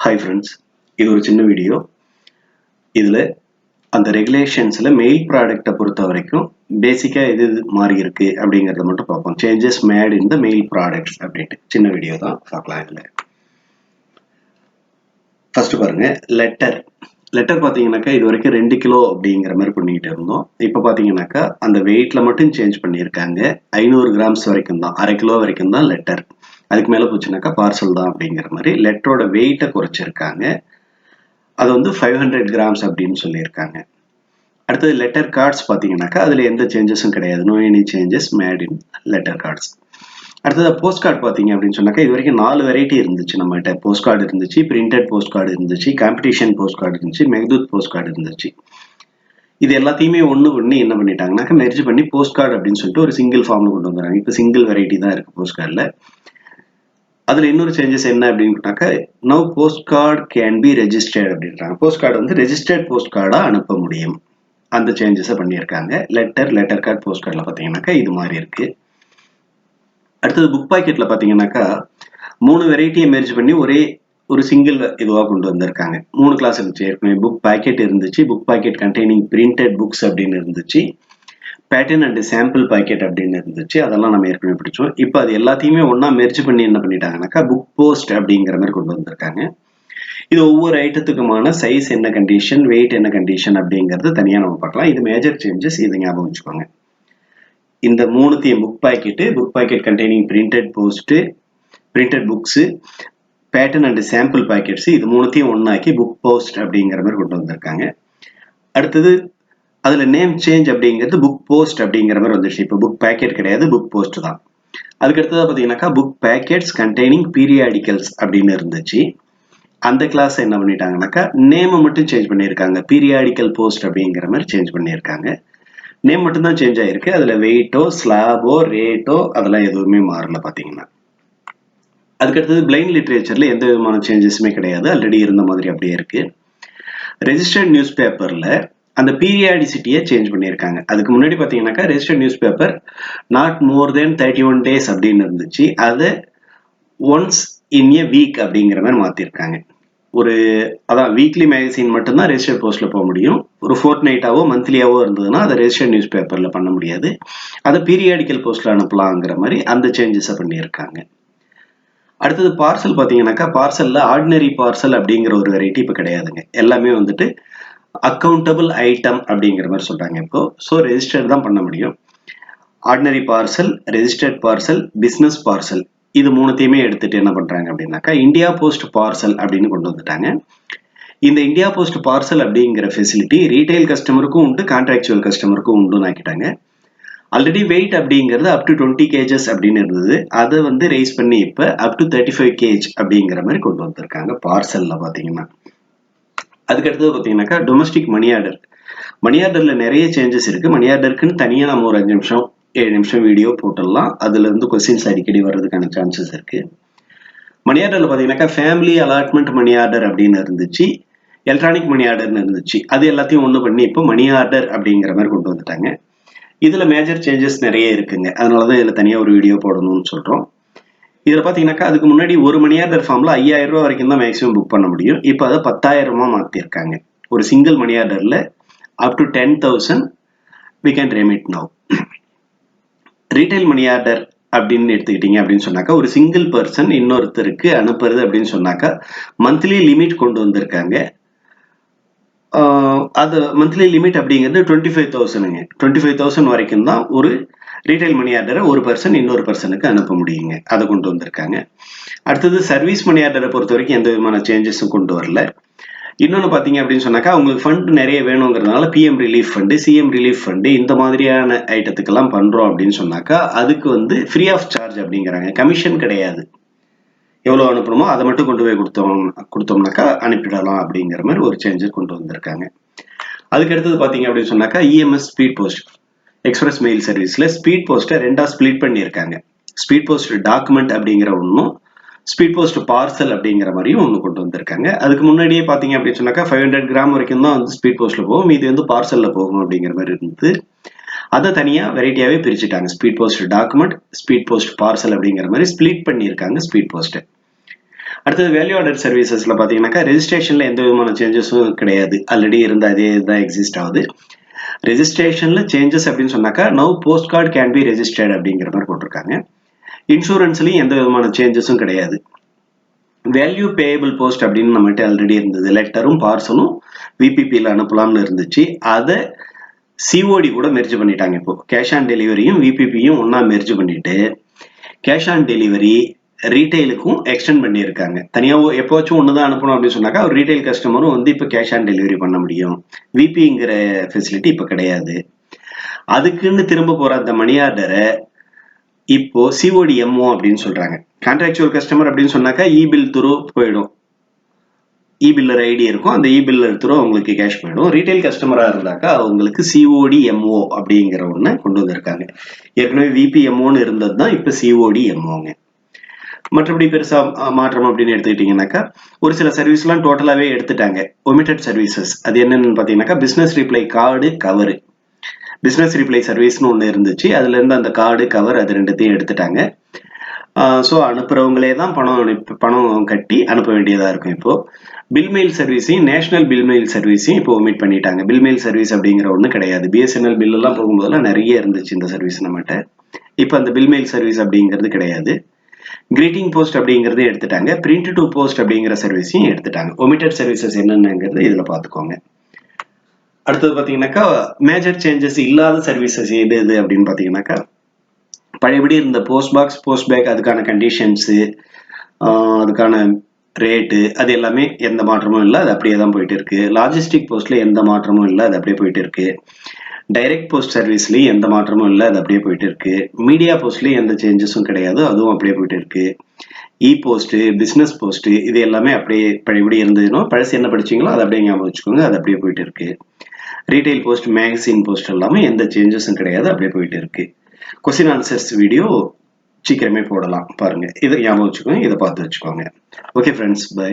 Hi friends, இது ஒரு சின்ன வீடியோ. இதுல அந்த ரெகுலேஷன்ஸ்ல மெயில் ப்ராடக்ட்டை பொறுத்த வரைக்கும் பேசிக்கா எது மாறி இருக்கு அப்படிங்கறத மட்டும் பார்ப்போம். Changes made in the mail products அப்படின்ட்டு சின்ன வீடியோ தான் பார்க்கலாம். இதுல ஃபர்ஸ்ட் பாருங்க, லெட்டர் பாத்தீங்கன்னாக்கா இது வரைக்கும் 2 கிலோ அப்படிங்கிற மாதிரி பண்ணிட்டு இருந்தோம். இப்ப பாத்தீங்கன்னாக்கா அந்த வெயிட்ல மட்டும் சேஞ்ச் பண்ணியிருக்காங்க. 500 கிராம்ஸ் வரைக்கும் தான், அரை கிலோ வரைக்கும் தான் லெட்டர். அதுக்கு மேல போச்சுனாக்கா பார்சல் தான் அப்படிங்கிற மாதிரி லெட்டரோட வெயிட்டை குறைச்சிருக்காங்க. அது வந்து 500 கிராம்ஸ் அப்படின்னு சொல்லியிருக்காங்க. அடுத்தது லெட்டர் கார்ட்ஸ் பார்த்தீங்கன்னாக்கா அதில் எந்த சேஞ்சஸும் கிடையாது. No any changes made in letter cards. அடுத்தது போஸ்ட் கார்டு பார்த்தீங்க அப்படின்னு சொன்னாக்கா இது வரைக்கும் 4 வெரைட்டி இருந்துச்சு. நம்மகிட்ட போஸ்ட் கார்டு இருந்துச்சு, பிரிண்டட் போஸ்ட் கார்டு இருந்துச்சு, காம்படிஷன் போஸ்ட் கார்டு இருந்துச்சு, மெக்தூத் போஸ்ட் கார்டு இருந்துச்சு. இது எல்லாத்தையுமே ஒன்று என்ன பண்ணிட்டாங்கன்னாக்கா மெர்ஜ் பண்ணி போஸ்ட் கார்டு அப்படின்னு சொல்லிட்டு ஒரு சிங்கிள் ஃபார்ம்ல கொண்டு வந்துடுறாங்க. இப்போ சிங்கிள் வெரைட்டி தான் இருக்கு போஸ்ட் கார்டில். அதுல இன்னொரு சேஞ்சஸ் என்ன அப்படின்னாக்கா now post card can be registered அப்படின்றாங்க. போஸ்ட் கார்டு வந்து ரெஜிஸ்டர்ட் போஸ்ட் கார்டா அனுப்ப முடியும். அந்த சேஞ்சஸை பண்ணியிருக்காங்க. லெட்டர் கார்டு போஸ்ட் கார்டில் பார்த்தீங்கன்னாக்கா இது மாதிரி இருக்கு. அடுத்தது புக் பாக்கெட்ல பார்த்தீங்கன்னாக்கா 3 வெரைட்டியை மெர்ஜ் பண்ணி ஒரு சிங்கிள் இதுவாக கொண்டு வந்திருக்காங்க. 3 கிளாஸ் இருந்துச்சு. ஏற்கனவே புக் பாக்கெட் இருந்துச்சு, book packet containing printed books அப்படின்னு இருந்துச்சு, பேட்டர்ன் அண்ட் சாம்பிள் பாக்கெட் அப்படின்னு இருந்துச்சு. அதெல்லாம் நம்ம ஏற்கனவே படிச்சோம். இப்போ அது எல்லாத்தையுமே ஒன்னா மெர்ஜ் பண்ணி என்ன பண்ணிட்டாங்கன்னாக்கா புக் போஸ்ட் அப்படிங்கிற மாதிரி கொண்டு வந்திருக்காங்க. இது ஒவ்வொரு ஐட்டத்துக்குமான சைஸ் என்ன கண்டிஷன், வெயிட் என்ன கண்டிஷன் அப்படிங்கிறது தனியா நம்ம பார்க்கலாம். இது மேஜர் சேஞ்சஸ், இதை ஞாபகம் வச்சுக்கோங்க. இந்த 3த்தையும் book packet containing printed post, printed books, pattern and sample packets, இது 3த்தையும் ஒன்னாக்கி புக் போஸ்ட் அப்படிங்கிற மாதிரி கொண்டு வந்திருக்காங்க. அடுத்தது அதுல நேம் சேஞ்ச் அப்படிங்கிறது புக் போஸ்ட் அப்படிங்கிற மாதிரி வந்துருச்சு. இப்போ புக் பேக்கெட் கிடையாது, புக் போஸ்ட் தான். அதுக்கு அடுத்தது பார்த்தீங்கன்னாக்கா புக் பேக்கெட்ஸ் கண்டெய்னிங் பீரியாடிக்கல்ஸ் அப்படின்னு இருந்துச்சு. அந்த கிளாஸ் என்ன பண்ணிட்டாங்கன்னாக்கா நேமை மட்டும் சேஞ்ச் பண்ணியிருக்காங்க. பீரியாடிக்கல் போஸ்ட் அப்படிங்கிற மாதிரி சேஞ்ச் பண்ணியிருக்காங்க. நேம் மட்டும் தான் சேஞ்ச் ஆயிருக்கு. அதுல வெயிட்டோ ஸ்லாபோ ரேட்டோ அதெல்லாம் எதுவுமே மாறல பார்த்தீங்கன்னா. அதுக்கடுத்தது பிளைண்ட் லிட்ரேச்சர்ல எந்த விதமான சேஞ்சஸுமே கிடையாது, ஆல்ரெடி இருந்த மாதிரி அப்படியே இருக்கு. ரெஜிஸ்டர்ட் நியூஸ் பேப்பர்ல அந்த பீரியாடிசிட்டியை சேஞ்ச் பண்ணியிருக்காங்க. அதுக்கு முன்னாடி பார்த்தீங்கன்னாக்கா registered news paper not more then 31 days அப்படின்னு இருந்துச்சு. அதை ஒன்ஸ் இன் எ வீக் அப்படிங்கிற மாதிரி மாத்திருக்காங்க. அதான் வீக்லி மேகசின் மட்டும்தான் ரெஜிஸ்டர்ட் போஸ்ட்ல போக முடியும். ஒரு ஃபோர்ட்நைட்டாவோ மந்த்லியாவோ இருந்ததுன்னா அதை ரெஜிஸ்டர்ட் நியூஸ் பேப்பர்ல பண்ண முடியாது. அதை பீரியாடிக்கல் போஸ்ட்ல அனுப்பலாங்கிற மாதிரி அந்த சேஞ்சஸை பண்ணியிருக்காங்க. அடுத்தது பார்சல் பார்த்தீங்கன்னாக்கா பார்சல்ல ஆர்டினரி பார்சல் அப்படிங்கிற ஒரு வெரைட்டி இப்போ கிடையாதுங்க. எல்லாமே வந்துட்டு அக்கௌண்டபிள் ஐட்டம் அப்படிங்கிற மாதிரி சொல்றாங்க இப்போ. ஸோ ரெஜிஸ்டர் தான் பண்ண முடியும். Ordinary parcel, registered parcel, business parcel, இது 3த்தையுமே எடுத்துட்டு என்ன பண்றாங்க அப்படின்னாக்கா இந்தியா போஸ்ட் பார்சல் அப்படின்னு கொண்டு வந்துட்டாங்க. இந்த இந்தியா போஸ்ட் பார்சல் அப்படிங்கிற ஃபெசிலிட்டி ரீட்டைல் கஸ்டமருக்கும் உண்டு, கான்ட்ராக்சுவல் கஸ்டமருக்கும் உண்டுன்னு ஆக்கிட்டாங்க. ஆல்ரெடி வெயிட் அப்படிங்கிறது அப் டு 20 kgs அப்படின்னு இருந்தது. அதை வந்து ரைஸ் பண்ணி இப்ப அப் டு 35 kg அப்படிங்கிற மாதிரி கொண்டு வந்திருக்காங்க பார்சல்ல பாத்தீங்கன்னா. அதுக்கடுத்தது பாத்தீங்கன்னாக்கா டொமஸ்டிக் மணி ஆர்டர்ல நிறைய சேஞ்சஸ் இருக்கு. மணி ஆர்டருக்குன்னு தனியா நம்ம ஒரு 5 நிமிஷம் 7 நிமிஷம் வீடியோ போட்டுடலாம். அதுல இருந்து கொஸ்டின்ஸ் அடிக்கடி வர்றதுக்கான சான்சஸ் இருக்கு. மணி ஆர்டர்ல பாத்தீங்கன்னாக்கா ஃபேமிலி அலாட்மெண்ட் மணி ஆர்டர் அப்படின்னு இருந்துச்சு, எலக்ட்ரானிக் மணி ஆர்டர்னு இருந்துச்சு. அது எல்லாத்தையும் ஒண்ணு பண்ணி இப்போ மணி ஆர்டர் அப்படிங்கிற மாதிரி கொண்டு வந்துட்டாங்க. இதுல மேஜர் சேஞ்சஸ் நிறைய இருக்குங்க. அதனாலதான் இதுல தனியா ஒரு வீடியோ போடணும்னு சொல்றோம். இதுல பாத்தீங்கன்னாக்கா அதுக்கு முன்னாடி ஒரு மணி ஆர்டர் ஃபார்ம்ல 5000 ரூபாய் வரைக்கும் தான் மேக்ஸிமம் புக் பண்ண முடியும். இப்போ அதை 10,000 மாத்திருக்காங்க. ஒரு சிங்கிள் மணி ஆர்டர்ல up to 10,000 we can remit now. Retail money order அப்படின்னு எடுத்துக்கிட்டீங்க அப்படின்னு சொன்னாக்கா ஒரு சிங்கிள் பர்சன் இன்னொருத்தருக்கு அனுப்புறது அப்படின்னு சொன்னாக்கா மந்த்லி லிமிட் கொண்டு வந்திருக்காங்க. அது மந்த்லி லிமிட் அப்படிங்கிறது 25,000ங்க. 25,000 வரைக்கும் தான் ஒரு ரீட்டைல் மணி ஆர்டரை ஒரு பர்சன் இன்னொரு பர்சனுக்கு அனுப்ப முடியுங்க. அதை கொண்டு வந்திருக்காங்க. அடுத்தது சர்வீஸ் மணி ஆர்டரை பொறுத்த வரைக்கும் எந்த விதமான சேஞ்சஸும் கொண்டு வரல. இன்னொன்று பார்த்தீங்க அப்படின்னு சொன்னாக்கா உங்களுக்கு ஃபண்ட் நிறைய வேணுங்கிறதுனால PM relief fund, CM relief fund இந்த மாதிரியான ஐட்டத்துக்கெல்லாம் பண்றோம் அப்படின்னு சொன்னாக்கா அதுக்கு வந்து ஃப்ரீ ஆஃப் சார்ஜ் அப்படிங்கிறாங்க. கமிஷன் கிடையாது. எவ்வளவு அனுப்பணுமோ அதை மட்டும் கொண்டு போய் கொடுத்தோம்னாக்கா அனுப்பிடலாம் அப்படிங்கிற மாதிரி ஒரு சேஞ்சஸ் கொண்டு வந்திருக்காங்க. அதுக்கு அடுத்தது பாத்தீங்க அப்படின்னு சொன்னாக்கா EMS speed post express mail சர்வீஸ்ல ஸ்பீட் போஸ்ட்டை 2ஆ ஸ்பிளிட் பண்ணியிருக்காங்க. ஸ்பீட் போஸ்ட் டாக்குமெண்ட் அப்படிங்கிற ஒன்றும் ஸ்பீட் போஸ்ட் பார்சல் அப்படிங்கிற மாதிரியும் ஒன்று கொண்டு வந்திருக்காங்க. அதுக்கு முன்னாடியே பாத்தீங்க அப்படின்னு சொன்னாக்கா 500 கிராம் வரைக்கும் தான் வந்து ஸ்பீட் போஸ்ட்ல போகும், இது வந்து பார்சல்ல போகும் அப்படிங்கிற மாதிரி இருந்து அதை தனியா வெரைட்டியாவே பிரிச்சுட்டாங்க. Speed post document, speed post parcel அப்படிங்கிற மாதிரி ஸ்பிளிட் பண்ணியிருக்காங்க ஸ்பீட் போஸ்ட். அடுத்தது வேல்யூ ஆடட் சர்வீசஸ்ல பாத்தீங்கன்னாக்கா ரெஜிஸ்ட்ரேஷன்ல எந்த விதமான சேஞ்சஸும் கிடையாது. ஆல்ரெடி இருந்த அதே இதுதான் எக்ஸிஸ்ட் ஆகுது. ரெஜிஸ்ட்ரேஷன்ல சேஞ்சஸ் அப்படின்னு சொன்னாக்கா now post card can be registered அப்படிங்கிற மாதிரி போட்டிருக்காங்க. இன்சூரன்ஸ்லயும் எந்த விதமான சேஞ்சஸும் கிடையாது. வேல்யூ பேயபிள் போஸ்ட் அப்படின்னு நம்மகிட்ட ஆல்ரெடி இருந்தது. லெட்டரும் பார்சலும் விபிபியில் அனுப்பலாம்னு இருந்துச்சு. அதை சிஓடி கூட மெர்ஜ் பண்ணிட்டாங்க. இப்போ கேஷ் ஆன் டெலிவரியும் விபிபியும் ஒன்னா மெர்ஜ் பண்ணிட்டு கேஷ் ஆன் டெலிவரி ரீட்டைலுக்கும் எக்ஸ்டெண்ட் பண்ணியிருக்காங்க. தனியாக எப்போச்சும் ஒன்று தான் அனுப்பணும் அப்படின்னு சொன்னாக்கா ஒரு ரீட்டைல் கஸ்டமரும் வந்து இப்போ கேஷ் ஆன் டெலிவரி பண்ண முடியும். விபிங்கிற ஃபெசிலிட்டி இப்போ கிடையாது. அதுக்குன்னு திரும்ப போற அந்த மணி ஆர்டரை இப்போ சிஓடிஎம்ஓ அப்படின்னு சொல்றாங்க. கான்ட்ராக்சுவல் கஸ்டமர் அப்படின்னு சொன்னாக்கா இபில் த்ரூ போயிடும். இபில்லர் ஐடி இருக்கும், அந்த இபில்லர் த்ரூ அவங்களுக்கு கேஷ் போயிடும். ரீட்டைல் கஸ்டமரா இருந்தாக்கா அவங்களுக்கு சிஓடிஎம்ஓ அப்படிங்கிற ஒண்ணு கொண்டு வந்திருக்காங்க. ஏற்கனவே விபிஎம்ஓன்னு இருந்தது தான் இப்போ சிஓடிஎம்ஓங்க. மற்றபடி பெருசா மாற்றம் அப்படின்னு எடுத்துக்கிட்டீங்கன்னாக்கா ஒரு சில சர்வீஸ்லாம் டோட்டலாவே எடுத்துட்டாங்க. ஒமிட்டட் சர்வீசஸ் அது என்னன்னு பாத்தீங்கன்னாக்கா business reply card cover. Business reply சர்வீஸ்னு ஒன்று இருந்துச்சு. அதுல இருந்து அந்த கார்டு கவர் அது ரெண்டுத்தையும் எடுத்துட்டாங்க. ஸோ அனுப்புறவங்களே தான் பணம் கட்டி அனுப்ப வேண்டியதா இருக்கும். இப்போ பில்மெயில் சர்வீஸையும் நேஷனல் பில்மெயில் சர்வீஸையும் இப்போ ஒமிட் பண்ணிட்டாங்க. பில்மெயில் சர்வீஸ் அப்படிங்கிற ஒன்று கிடையாது. பிஎஸ்என்எல் பில் எல்லாம் போகும்போதெல்லாம் நிறைய இருந்துச்சு இந்த சர்வீஸ் நம்மகிட்ட. இப்போ அந்த பில்மெயில் சர்வீஸ் அப்படிங்கிறது கிடையாது. கிரீட்டிங் போஸ்ட் அப்படிங்கறத எடுத்துட்டாங்க. பிரிண்ட் டு போஸ்ட் அப்படிங்கிற சர்வீஸையும் எடுத்துட்டாங்க. ஒமிட்டட் சர்வீசஸ் என்னென்னங்கிறது இதுல பாத்துக்கோங்க. அடுத்தது பாத்தீங்கன்னாக்கா மேஜர் சேஞ்சஸ் இல்லாத சர்வீசஸ் எது எது அப்படின்னு பாத்தீங்கன்னாக்கா பழையபடி இருந்த போஸ்ட் பாக்ஸ் போஸ்ட் பேக் அதுக்கான கண்டிஷன்ஸு அதுக்கான ரேட்டு அது எல்லாமே எந்த மாற்றமும் இல்லை, அது அப்படியே தான் போயிட்டு இருக்கு. லாஜிஸ்டிக் போஸ்ட்ல எந்த மாற்றமும் இல்லை, அது அப்படியே போயிட்டு இருக்கு. டைரக்ட் போஸ்ட் சர்வீஸ்லயும் எந்த மாற்றமும் இல்லை, அது அப்படியே போயிட்டு இருக்கு. மீடியா போஸ்ட்லயும் எந்த சேஞ்சஸும் கிடையாது, அதுவும் அப்படியே போயிட்டு இருக்கு. இ போஸ்ட் பிசினஸ் போஸ்ட் இது எல்லாமே அப்படியே பழையபடி இருந்ததுன்னா பழசு என்ன படிச்சீங்களோ அதை அப்படியே ஞாபகம் வச்சுக்கோங்க, அது அப்படியே போயிட்டு இருக்கு. ரீட்டைல் போஸ்ட் மேகசின் போஸ்ட் எல்லாமே எந்த சேஞ்சஸும் கிடையாது, அப்படியே போயிட்டு இருக்கு. கொஸ்டின் ஆன்சர்ஸ் வீடியோ சீக்கிரமே போடலாம் பாருங்க, இதை ஞாபகம் வச்சுக்கோங்க, இதை பார்த்து வச்சுக்கோங்க. Okay friends, by.